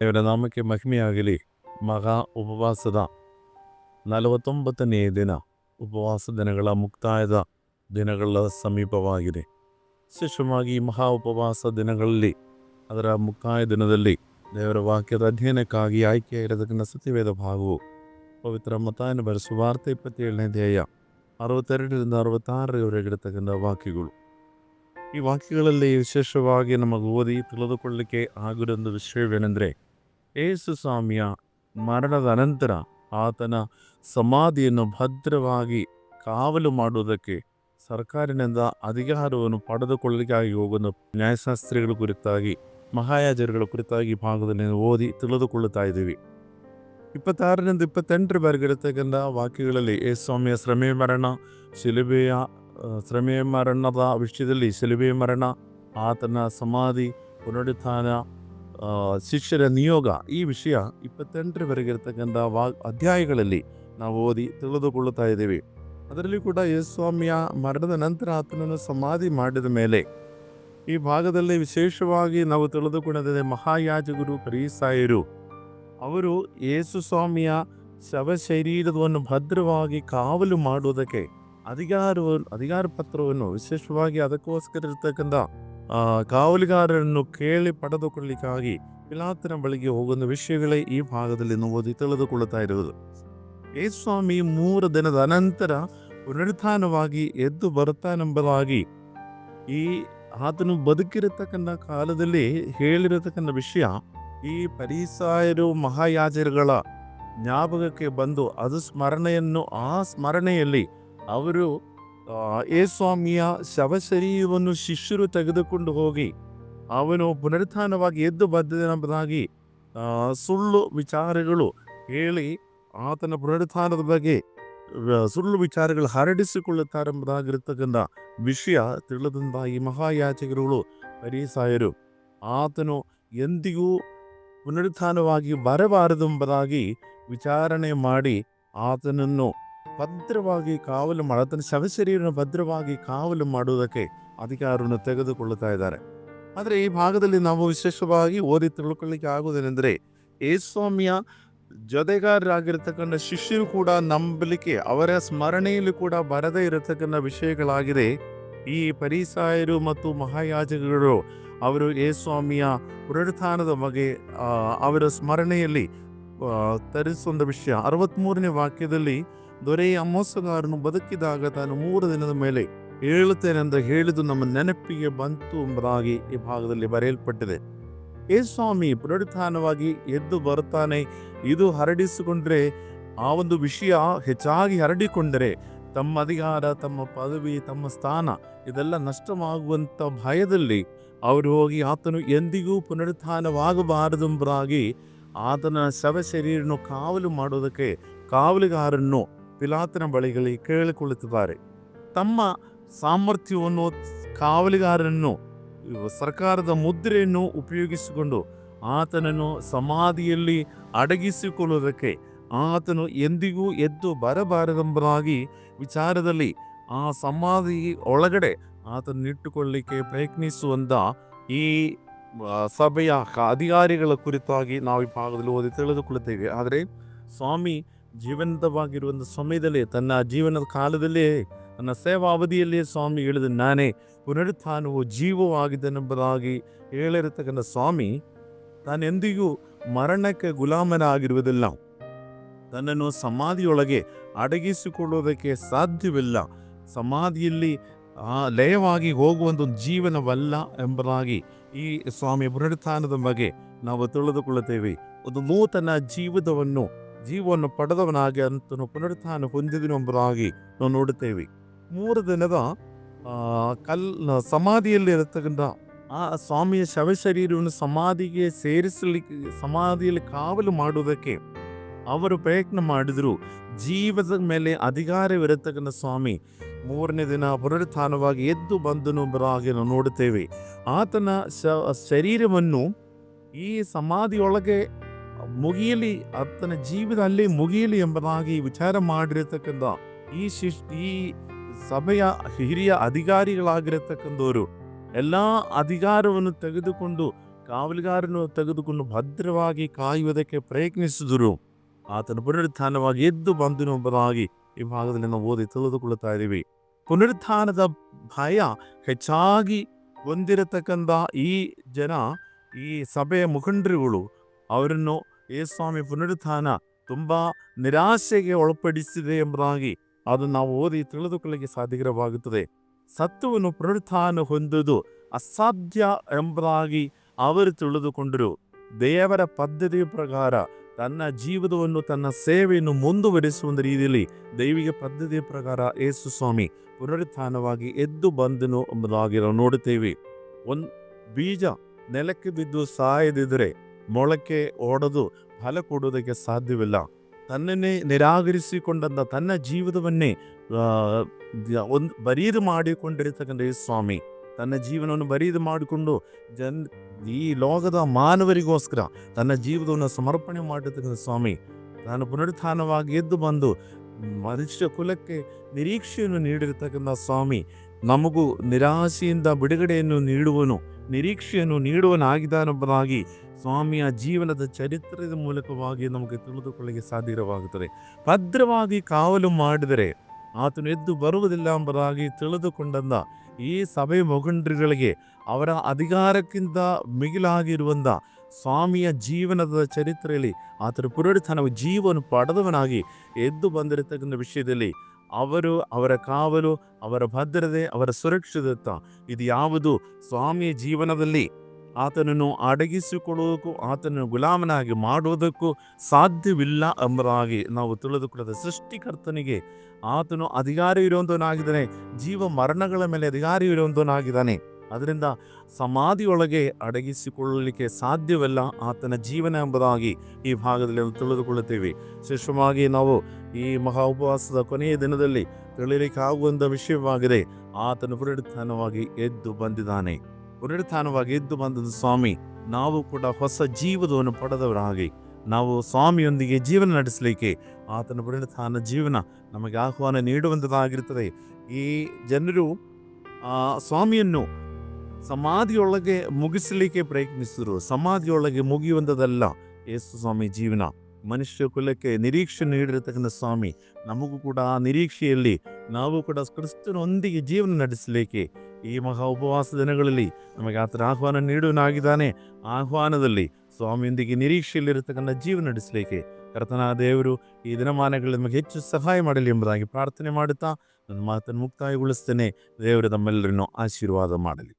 ಇವರ ನಾಮಕ್ಕೆ ಮಹಿಮೆಯಾಗಲಿ. ಮಹಾ ಉಪವಾಸದ 49ನೇ ದಿನ, ಉಪವಾಸ ದಿನಗಳ ಮುಕ್ತಾಯದ ದಿನಗಳ ಸಮೀಪವಾಗಿದೆ. ವಿಶೇಷವಾಗಿ ಮಹಾ ಉಪವಾಸ ದಿನಗಳಲ್ಲಿ, ಅದರ ಮುಕ್ತಾಯ ದಿನದಲ್ಲಿ ದೇವರ ವಾಕ್ಯದ ಅಧ್ಯಯನಕ್ಕಾಗಿ ಆಯ್ಕೆಯಾಗಿರತಕ್ಕಂಥ ಸತ್ಯವೇದ ಭಾಗವು ಪವಿತ್ರ ಮತ್ತಾಯನ ಬರೆದ ಸುವಾರ್ತೆ 27ನೇ ಅಧ್ಯಾಯ 62ರಿಂದ 66ರವರೆಗಿರತಕ್ಕಂಥ ವಾಕ್ಯಗಳು. ಈ ವಾಕ್ಯಗಳಲ್ಲಿ ವಿಶೇಷವಾಗಿ ನಮಗೆ ಓದಿ ತಿಳಿದುಕೊಳ್ಳಲಿಕ್ಕೆ ಆಗಿರೊಂದು ವಿಷಯವೇನೆಂದರೆ, ಯೇಸು ಸ್ವಾಮಿಯ ಮರಣದ ಅನಂತರ ಆತನ ಸಮಾಧಿಯನ್ನು ಭದ್ರವಾಗಿ ಕಾವಲು ಮಾಡುವುದಕ್ಕೆ ಸರ್ಕಾರಿನಿಂದ ಅಧಿಕಾರವನ್ನು ಪಡೆದುಕೊಳ್ಳಲಿಕ್ಕಾಗಿ ಹೋಗುವ ನ್ಯಾಯಶಾಸ್ತ್ರಿಗಳ ಕುರಿತಾಗಿ, ಮಹಾಯಾಜಕರ ಕುರಿತಾಗಿ ಭಾಗದಲ್ಲಿ ಓದಿ ತಿಳಿದುಕೊಳ್ಳುತ್ತಾ ಇದ್ದೀವಿ. 26ರಿಂದ 28ರವರೆಗಿರತಕ್ಕಂಥ ವಾಕ್ಯಗಳಲ್ಲಿ ಯೇಸು ಸ್ವಾಮಿಯ ಶ್ರಮೆ ಮರಣದ ವಿಷಯದಲ್ಲಿ, ಶಿಲುಬೆ ಮರಣ, ಆತನ ಸಮಾಧಿ, ಪುನರುತ್ಥಾನ, ಶಿಷ್ಯರ ನಿಯೋಗ, ಈ ವಿಷಯ 28ರವರೆಗಿರತಕ್ಕಂಥ ಅಧ್ಯಾಯಗಳಲ್ಲಿ ನಾವು ಓದಿ ತಿಳಿದುಕೊಳ್ಳುತ್ತಾ ಇದ್ದೀವಿ. ಅದರಲ್ಲಿ ಕೂಡ ಯೇಸು ಸ್ವಾಮಿಯ ಮರಣದ ನಂತರ ಆತನನ್ನು ಸಮಾಧಿ ಮಾಡಿದ ಮೇಲೆ ಈ ಭಾಗದಲ್ಲಿ ವಿಶೇಷವಾಗಿ ನಾವು ತಿಳಿದುಕೊಳ್ಳುತ್ತದೆ, ಮಹಾಯಾಜಕರು, ಫರಿಸಾಯರು ಅವರು ಯೇಸು ಸ್ವಾಮಿಯ ಶವ ಶರೀರವನ್ನು ಭದ್ರವಾಗಿ ಕಾವಲು ಮಾಡುವುದಕ್ಕೆ ಅಧಿಕಾರ ಪತ್ರವನ್ನು, ವಿಶೇಷವಾಗಿ ಅದಕ್ಕೋಸ್ಕರ ಇರತಕ್ಕಂಥ ಕಾವಲುಗಾರರನ್ನು ಕೇಳಿ ಪಡೆದುಕೊಳ್ಳಲಿಕ್ಕಾಗಿ ಪಿಲಾತನ ಬಳಿಗೆ ಹೋಗುವ ವಿಷಯಗಳೇ ಈ ಭಾಗದಲ್ಲಿ ನಾವು ಓದಿ ತಿಳಿದುಕೊಳ್ಳುತ್ತಾ ಇರುವುದು. ಯೇಸು ಸ್ವಾಮಿ 3 ದಿನದ ಅನಂತರ ಪುನರುತ್ಥಾನವಾಗಿ ಎದ್ದು ಬರುತ್ತಾನೆಂಬುದಾಗಿ ಈ ಆತನು ಬದುಕಿರತಕ್ಕಂಥ ಕಾಲದಲ್ಲಿ ಹೇಳಿರತಕ್ಕಂಥ ವಿಷಯ ಈ ಫರಿಸಾಯರು, ಮಹಾಯಾಜಕರುಗಳ ಜ್ಞಾಪಕಕ್ಕೆ ಬಂದು ಅದು ಸ್ಮರಣೆಯಲ್ಲಿ ಅವರು ಯೇಸು ಸ್ವಾಮಿಯ ಶವಶರೀರವನ್ನು ಶಿಷ್ಯರು ತೆಗೆದುಕೊಂಡು ಹೋಗಿ ಅವನು ಪುನರುತ್ಥಾನವಾಗಿ ಎದ್ದು ಬಂದನೆಂಬುದಾಗಿ ಸುಳ್ಳು ವಿಚಾರಗಳು ಹೇಳಿ ಆತನ ಪುನರುತ್ಥಾನದ ಬಗ್ಗೆ ಸುಳ್ಳು ವಿಚಾರಗಳು ಹರಡಿಸಿಕೊಳ್ಳುತ್ತಾರೆಂಬುದಾಗಿರ್ತಕ್ಕಂಥ ವಿಷಯ ತಿಳಿದಂಥ ಈ ಮಹಾಯಾಜಕರುಗಳು, ಫರಿಸಾಯರು ಆತನು ಎಂದಿಗೂ ಪುನರುತ್ಥಾನವಾಗಿ ಬರಬಾರದೆಂಬುದಾಗಿ ವಿಚಾರಣೆ ಮಾಡಿ ಆತನನ್ನು ಭದ್ರವಾಗಿ ಆತನ ಶವಶರೀರವನ್ನು ಭದ್ರವಾಗಿ ಕಾವಲು ಮಾಡುವುದಕ್ಕೆ ಅಧಿಕಾರವನ್ನು ತೆಗೆದುಕೊಳ್ಳುತ್ತಾ ಇದ್ದಾರೆ. ಆದರೆ ಈ ಭಾಗದಲ್ಲಿ ನಾವು ವಿಶೇಷವಾಗಿ ಓದಿ ತಿಳ್ಕೊಳ್ಳಿಕ್ಕೆ ಆಗುವುದೇನೆಂದರೆ, ಯೇಸು ಸ್ವಾಮಿಯ ಜೊತೆಗಾರರಾಗಿರ್ತಕ್ಕಂಥ ಶಿಷ್ಯರು ಕೂಡ ನಂಬಲಿಕ್ಕೆ, ಅವರ ಸ್ಮರಣೆಯಲ್ಲಿ ಕೂಡ ಬರದೇ ಇರತಕ್ಕಂಥ ವಿಷಯಗಳಾಗಿದೆ. ಈ ಫರಿಸಾಯರು ಮತ್ತು ಮಹಾಯಾಜಕರು ಅವರು ಯೇಸು ಸ್ವಾಮಿಯ ಪುನರುತ್ಥಾನದ ಬಗ್ಗೆ ಅವರ ಸ್ಮರಣೆಯಲ್ಲಿ ತರಿಸುವಂಥ ವಿಷಯ. 63ನೇ ವಾಕ್ಯದಲ್ಲಿ, ದೊರೆಯ ಮೋಸಗಾರನು ಬದುಕಿದಾಗ ತಾನು 3 ದಿನದ ಮೇಲೆ ಹೇಳುತ್ತೇನೆಂದು ಹೇಳಿದು ನಮ್ಮ ನೆನಪಿಗೆ ಬಂತು ಎಂಬುದಾಗಿ ಈ ಭಾಗದಲ್ಲಿ ಬರೆಯಲ್ಪಟ್ಟಿದೆ. ಯೇಸು ಸ್ವಾಮಿ ಪುನರುತ್ಥಾನವಾಗಿ ಎದ್ದು ಬರುತ್ತಾನೆ, ಇದು ಹರಡಿಸಿಕೊಂಡ್ರೆ, ಆ ಒಂದು ವಿಷಯ ಹೆಚ್ಚಾಗಿ ಹರಡಿಕೊಂಡರೆ ತಮ್ಮ ಅಧಿಕಾರ, ತಮ್ಮ ಪದವಿ, ತಮ್ಮ ಸ್ಥಾನ ಇದೆಲ್ಲ ನಷ್ಟವಾಗುವಂಥ ಭಯದಲ್ಲಿ ಅವರು ಹೋಗಿ ಆತನು ಎಂದಿಗೂ ಪುನರುತ್ಥಾನವಾಗಬಾರದೆಂಬುದಾಗಿ ಆತನ ಶವಶರೀರನ್ನು ಕಾವಲು ಮಾಡುವುದಕ್ಕೆ ಕಾವಲುಗಾರನ್ನು ಪಿಲಾತನ ಬಳಿಗಳಿಗೆ ಕೇಳಿಕೊಳ್ಳುತ್ತಿದ್ದಾರೆ. ತಮ್ಮ ಸಾಮರ್ಥ್ಯವನ್ನು, ಕಾವಲುಗಾರನನ್ನು, ಸರ್ಕಾರದ ಮುದ್ರೆಯನ್ನು ಉಪಯೋಗಿಸಿಕೊಂಡು ಆತನನ್ನು ಸಮಾಧಿಯಲ್ಲಿ ಅಡಗಿಸಿಕೊಳ್ಳುವುದಕ್ಕೆ, ಆತನು ಎಂದಿಗೂ ಎದ್ದು ಬರಬಾರದೆಂಬುದಾಗಿ ವಿಚಾರದಲ್ಲಿ ಆ ಸಮಾಧಿ ಒಳಗಡೆ ಆತನ್ನು ಇಟ್ಟುಕೊಳ್ಳಲಿಕ್ಕೆ ಪ್ರಯತ್ನಿಸುವಂಥ ಈ ಸಭೆಯ ಅಧಿಕಾರಿಗಳ ಕುರಿತಾಗಿ ನಾವು ಈ ಭಾಗದಲ್ಲಿ ಓದಿ ತಿಳಿದುಕೊಳ್ಳುತ್ತೇವೆ. ಆದರೆ ಸ್ವಾಮಿ ಜೀವಂತವಾಗಿರುವಂಥ ಸಮಯದಲ್ಲಿ, ತನ್ನ ಜೀವನದ ಕಾಲದಲ್ಲೇ, ತನ್ನ ಸೇವಾ ಅವಧಿಯಲ್ಲಿಯೇ ಸ್ವಾಮಿ ಹೇಳಿದ, ನಾನೇ ಪುನರುತ್ಥಾನವು ಜೀವವಾಗಿದ್ದನೆಂಬುದಾಗಿ ಹೇಳಿರತಕ್ಕಂಥ ಸ್ವಾಮಿ ತಾನೆಂದಿಗೂ ಮರಣಕ್ಕೆ ಗುಲಾಮನಾಗಿರುವುದಿಲ್ಲ. ತನ್ನನ್ನು ಸಮಾಧಿಯೊಳಗೆ ಅಡಗಿಸಿಕೊಳ್ಳುವುದಕ್ಕೆ ಸಾಧ್ಯವಿಲ್ಲ. ಸಮಾಧಿಯಲ್ಲಿ ಲಯವಾಗಿ ಹೋಗುವಂಥ ಜೀವನವಲ್ಲ ಎಂಬುದಾಗಿ ಈ ಸ್ವಾಮಿ ಪುನರುತ್ಥಾನದ ಬಗ್ಗೆ ನಾವು ತಿಳಿದುಕೊಳ್ಳುತ್ತೇವೆ. ಒಂದು ನೂತನ ಜೀವವನ್ನು ಪಡೆದವನಾಗಿ ಅಂತನು ಪುನರುತ್ಥಾನ ಹೊಂದಿದನು ಎಂಬುದಾಗಿ ನಾವು ನೋಡುತ್ತೇವೆ. 3 ದಿನದ ಸಮಾಧಿಯಲ್ಲಿ ಇರತಕ್ಕಂಥ ಆ ಸ್ವಾಮಿಯ ಶವಶರೀರವನ್ನು ಸಮಾಧಿಗೆ ಸೇರಿಸಲಿಕ್ಕೆ, ಸಮಾಧಿಯಲ್ಲಿ ಕಾವಲು ಮಾಡುವುದಕ್ಕೆ ಅವರು ಪ್ರಯತ್ನ ಮಾಡಿದರು. ಜೀವದ ಮೇಲೆ ಅಧಿಕಾರವಿರತಕ್ಕಂಥ ಸ್ವಾಮಿ 3ನೇ ದಿನ ಪುನರುತ್ಥಾನವಾಗಿ ಎದ್ದು ಬಂದನು ಎಂಬುದಾಗಿ ನಾವು ನೋಡುತ್ತೇವೆ. ಆತನ ಶರೀರವನ್ನು ಈ ಸಮಾಧಿಯೊಳಗೆ ಮುಗಿಯಲಿ, ಆತನ ಜೀವನ ಅಲ್ಲೇ ಮುಗಿಯಲಿ ಎಂಬುದಾಗಿ ವಿಚಾರ ಮಾಡಿರತಕ್ಕಂಥ ಈ ಸಭೆಯ ಹಿರಿಯ ಅಧಿಕಾರಿಗಳಾಗಿರತಕ್ಕಂಥವರು ಎಲ್ಲ ಅಧಿಕಾರವನ್ನು ತೆಗೆದುಕೊಂಡು ಕಾವಲುಗಾರನು ತೆಗೆದುಕೊಂಡು ಭದ್ರವಾಗಿ ಕಾಯುವುದಕ್ಕೆ ಪ್ರಯತ್ನಿಸಿದರು. ಆತನು ಪುನರುತ್ಥಾನವಾಗಿ ಎದ್ದು ಬಂದನು ಎಂಬುದಾಗಿ ಈ ಭಾಗದಲ್ಲಿ ನಾವು ಓದಿ ತಿಳಿದುಕೊಳ್ಳುತ್ತಾ ಇದ್ದೀವಿ. ಪುನರುತ್ಥಾನದ ಭಯ ಹೆಚ್ಚಾಗಿ ಹೊಂದಿರತಕ್ಕಂಥ ಈ ಜನ, ಈ ಸಭೆಯ ಮುಖಂಡರುಗಳು, ಅವರನ್ನು ಯೇಸುಸ್ವಾಮಿ ಪುನರುತ್ಥಾನ ತುಂಬ ನಿರಾಶೆಗೆ ಒಳಪಡಿಸಿದೆ ಎಂಬುದಾಗಿ ಅದನ್ನು ನಾವು ಓದಿ ತಿಳಿದುಕೊಳ್ಳಲಿಕ್ಕೆ ಸಾಧ್ಯವಾಗುತ್ತದೆ. ಸತ್ವವನ್ನು ಪುನರುತ್ಥಾನ ಹೊಂದುವುದು ಅಸಾಧ್ಯ ಎಂಬುದಾಗಿ ಅವರು ತಿಳಿದುಕೊಂಡರು. ದೇವರ ಪದ್ಧತಿಯ ಪ್ರಕಾರ ತನ್ನ ಜೀವಿತವನ್ನು, ತನ್ನ ಸೇವೆಯನ್ನು ಮುಂದುವರಿಸುವ ರೀತಿಯಲ್ಲಿ ದೈವಿಕ ಪದ್ಧತಿಯ ಪ್ರಕಾರ ಯೇಸು ಸ್ವಾಮಿ ಪುನರುತ್ಥಾನವಾಗಿ ಎದ್ದು ಬಂದನು ಎಂಬುದಾಗಿ ನಾವು ನೋಡುತ್ತೇವೆ. ಒಂದು ಬೀಜ ನೆಲಕ್ಕೆ ಬಿದ್ದು ಸಾಯದಿದ್ದರೆ ಮೊಳಕೆ ಒಡೆದು ಫಲ ಕೊಡುವುದಕ್ಕೆ ಸಾಧ್ಯವಿಲ್ಲ. ತನ್ನನ್ನೇ ನಿರಾಕರಿಸಿಕೊಂಡಂಥ ತನ್ನ ಜೀವಿತವನ್ನೇ ಬರೀದು ಮಾಡಿಕೊಂಡಿರತಕ್ಕಂಥ ಸ್ವಾಮಿ ತನ್ನ ಜೀವನವನ್ನು ಬರೀದು ಮಾಡಿಕೊಂಡು ಈ ಲೋಕದ ಮಾನವರಿಗೋಸ್ಕರ ತನ್ನ ಜೀವಿತವನ್ನು ಸಮರ್ಪಣೆ ಮಾಡಿರ್ತಕ್ಕಂಥ ಸ್ವಾಮಿ ತಾನು ಪುನರುತ್ಥಾನವಾಗಿ ಎದ್ದು ಬಂದು ಮನುಷ್ಯ ಕುಲಕ್ಕೆ ನಿರೀಕ್ಷೆಯನ್ನು ನೀಡಿರತಕ್ಕಂಥ ಸ್ವಾಮಿ ನಮಗೂ ನಿರಾಶೆಯಿಂದ ಬಿಡುಗಡೆಯನ್ನು ನೀಡುವನು, ನಿರೀಕ್ಷೆಯನ್ನು ನೀಡುವನಾಗಿದ್ದಾನೆಂಬುದಾಗಿ ಸ್ವಾಮಿಯ ಜೀವನದ ಚರಿತ್ರದ ಮೂಲಕವಾಗಿ ನಮಗೆ ತಿಳಿದುಕೊಳ್ಳಲಿಕ್ಕೆ ಸಾಧ್ಯವಾಗುತ್ತದೆ. ಭದ್ರವಾಗಿ ಕಾವಲು ಮಾಡಿದರೆ ಆತನು ಎದ್ದು ಬರುವುದಿಲ್ಲ ಎಂಬುದಾಗಿ ತಿಳಿದುಕೊಂಡಂಥ ಈ ಸಭೆ ಮುಖಂಡರುಗಳಿಗೆ ಅವರ ಅಧಿಕಾರಕ್ಕಿಂತ ಮಿಗಿಲಾಗಿರುವಂಥ ಸ್ವಾಮಿಯ ಜೀವನದ ಚರಿತ್ರೆಯಲ್ಲಿ ಆತನ ಪುನರುತ್ಥಾನವು ಜೀವನ ಪಡೆದವನಾಗಿ ಎದ್ದು ಬಂದಿರತಕ್ಕಂಥ ವಿಷಯದಲ್ಲಿ ಅವರ ಕಾವಲು, ಅವರ ಭದ್ರತೆ, ಅವರ ಸುರಕ್ಷಿತತೆ ಇದು ಯಾವುದು ಸ್ವಾಮಿಯ ಜೀವನದಲ್ಲಿ ಆತನನ್ನು ಅಡಗಿಸಿಕೊಳ್ಳುವುದಕ್ಕೂ ಆತನನ್ನು ಗುಲಾಮನಾಗಿ ಮಾಡುವುದಕ್ಕೂ ಸಾಧ್ಯವಿಲ್ಲ ಎಂಬುದಾಗಿ ನಾವು ತಿಳಿದುಕೊಳ್ಳದ ಸೃಷ್ಟಿಕರ್ತನಿಗೆ ಆತನು ಅಧಿಕಾರ ಇರುವಂತವನಾಗಿದ್ದಾನೆ, ಜೀವ ಮರಣಗಳ ಮೇಲೆ ಅಧಿಕಾರ ಇರುವಂತವನಾಗಿದ್ದಾನೆ. ಅದರಿಂದ ಸಮಾಧಿಯೊಳಗೆ ಅಡಗಿಸಿಕೊಳ್ಳಲಿಕ್ಕೆ ಸಾಧ್ಯವಿಲ್ಲ ಆತನ ಜೀವನ ಎಂಬುದಾಗಿ ಈ ಭಾಗದಲ್ಲಿ ನಾವು ತಿಳಿದುಕೊಳ್ಳುತ್ತೇವೆ. ವಿಶೇಷವಾಗಿ ನಾವು ಈ ಮಹಾ ಉಪವಾಸದ ಕೊನೆಯ ದಿನದಲ್ಲಿ ತಿಳಿಯಲಿಕ್ಕೆ ಆಗುವಂಥ ವಿಷಯವಾಗಿದೆ. ಆತನು ಪುನರುತ್ಥಾನವಾಗಿ ಎದ್ದು ಬಂದಿದ್ದಾನೆ. ಪುನರುತ್ಥಾನವಾಗಿ ಎದ್ದು ಬಂದ ಸ್ವಾಮಿ ನಾವು ಕೂಡ ಹೊಸ ಜೀವನವನ್ನು ಪಡೆದವರಾಗಿ ನಾವು ಸ್ವಾಮಿಯೊಂದಿಗೆ ಜೀವನ ನಡೆಸಲಿಕ್ಕೆ ಆತನ ಪುನರುತ್ಥಾನ ಜೀವನ ನಮಗೆ ಆಹ್ವಾನ ನೀಡುವಂಥದ್ದಾಗಿರ್ತದೆ. ಈ ಜನರು ಸ್ವಾಮಿಯನ್ನು ಸಮಾಧಿಯೊಳಗೆ ಮುಗಿಸಲಿಕ್ಕೆ ಪ್ರಯತ್ನಿಸಿದರು. ಸಮಾಧಿಯೊಳಗೆ ಮುಗಿಯುವಂಥದ್ದಲ್ಲ ಯೇಸು ಸ್ವಾಮಿ ಜೀವನ. ಮನುಷ್ಯ ಕುಲಕ್ಕೆ ನಿರೀಕ್ಷೆ ನೀಡಿರತಕ್ಕಂಥ ಸ್ವಾಮಿ ನಮಗೂ ಕೂಡ ಆ ನಿರೀಕ್ಷೆಯಲ್ಲಿ ನಾವು ಕೂಡ ಕ್ರಿಸ್ತನೊಂದಿಗೆ ಜೀವನ ನಡೆಸಲಿಕ್ಕೆ ಈ ಮಹಾ ಉಪವಾಸ ದಿನಗಳಲ್ಲಿ ನಮಗೆ ಆತನ ಆಹ್ವಾನ ನೀಡುವನಾಗಿದ್ದಾನೆ. ಆಹ್ವಾನದಲ್ಲಿ ಸ್ವಾಮಿಯೊಂದಿಗೆ ನಿರೀಕ್ಷೆಯಲ್ಲಿರತಕ್ಕಂಥ ಜೀವನ ನಡೆಸಲಿಕ್ಕೆ ಕರ್ತನಾದ ದೇವರು ಈ ದಿನಮಾನಗಳಲ್ಲಿ ನಮಗೆ ಹೆಚ್ಚು ಸಹಾಯ ಮಾಡಲಿ ಎಂಬುದಾಗಿ ಪ್ರಾರ್ಥನೆ ಮಾಡುತ್ತಾ ನನ್ನ ಮಾತನ್ನು ಮುಕ್ತಾಯಗೊಳಿಸ್ತೇನೆ. ದೇವರು ತಮ್ಮೆಲ್ಲರನ್ನು ಆಶೀರ್ವಾದ ಮಾಡಲಿ.